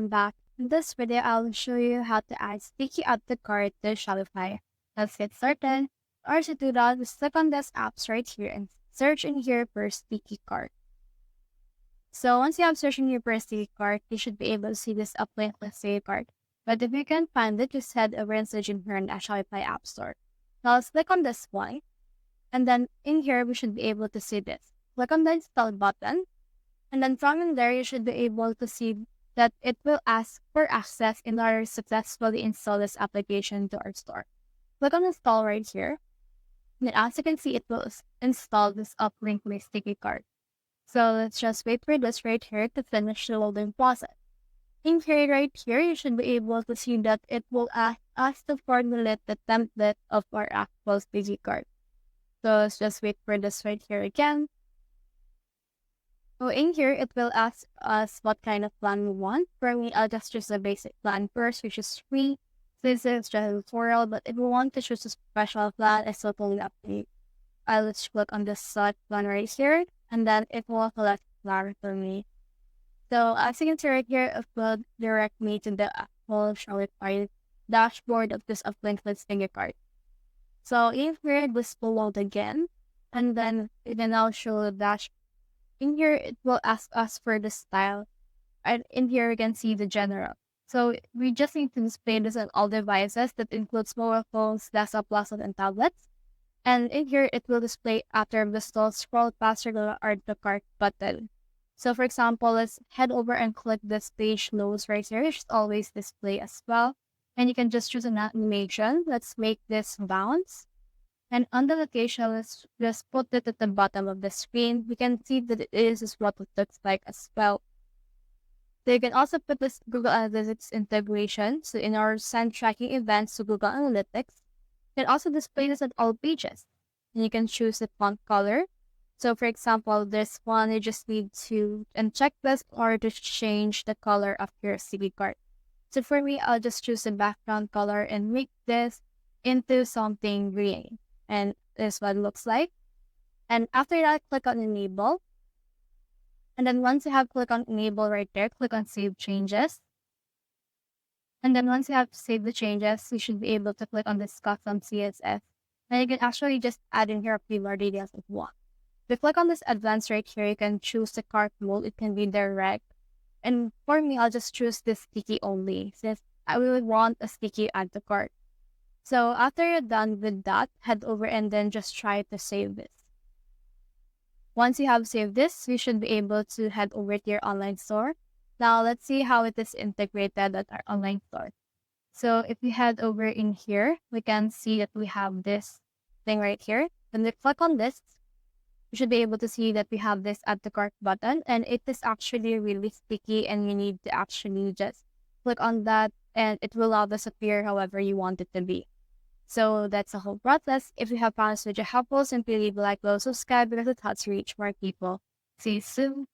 Back. In this video, I'll show you how to add sticky add to cart to Shopify. Let's get started. Or to do that, just click on this apps right here and search in here for sticky cart. So once you have searched in here for sticky cart, you should be able to see this uplink with sticky cart. But if you can't find it, just head over and search in here in the Shopify App Store. Now let's click on this one. And then in here, we should be able to see this. Click on the install button. And then from in there, you should be able to see that it will ask for access in order to successfully install this application to our store. Click on install right here. And as you can see, it will install this uplink with sticky cart. So let's just wait for this right here to finish the loading process. In here, right here, you should be able to see that it will ask us to formulate the template of our actual sticky cart. So let's just wait for this right here again. So in here, it will ask us what kind of plan we want. For me, I'll just choose the basic plan first, which is free. This is just a tutorial, but if you want to choose a special plan, it's totally up to you. I'll just click on this select plan right here, and then it will select plan for me. So as you can see right here, it will direct me to the actual Shopify dashboard of this uplink listing card. So in here, this will load again, and then it will now show the dashboard. In here, it will ask us for the style. And in here, you can see the general. So we just need to display this on all devices. That includes mobile phones, desktop, laptops, and tablets. And in here, it will display after the install, scroll past regular add to cart button. So for example, let's head over and click this page loads right here. It should always display as well. And you can just choose an animation. Let's make this bounce. And on the location, let's just put it at the bottom of the screen. We can see that it is what it looks like as well. So you can also put this Google Analytics integration. So in our send tracking events to Google Analytics, you can also display this at all pages. And you can choose the font color. So for example, this one, you just need to uncheck this or to change the color of your sticky card. So for me, I'll just choose the background color and make this into something green. And this is what it looks like. And after that, click on enable. And then once you have click on enable right there, click on save changes. And then once you have saved the changes, you should be able to click on this custom CSS. And you can actually just add in here a few more details if you want. If you click on this advanced right here, you can choose the cart mode. It can be direct. And for me, I'll just choose this sticky only, since I really want a sticky add to cart. So after you're done with that, head over and then just try to save this. Once you have saved this, you should be able to head over to your online store. Now let's see how it is integrated at our online store. So if we head over in here, we can see that we have this thing right here. When we click on this, you should be able to see that we have this add to cart button, and it is actually really sticky, and you need to actually just click on that and it will now disappear however you want it to be. So that's the whole process. If you have found this video helpful, simply leave a like, below, subscribe because it helps reach more people. See you soon.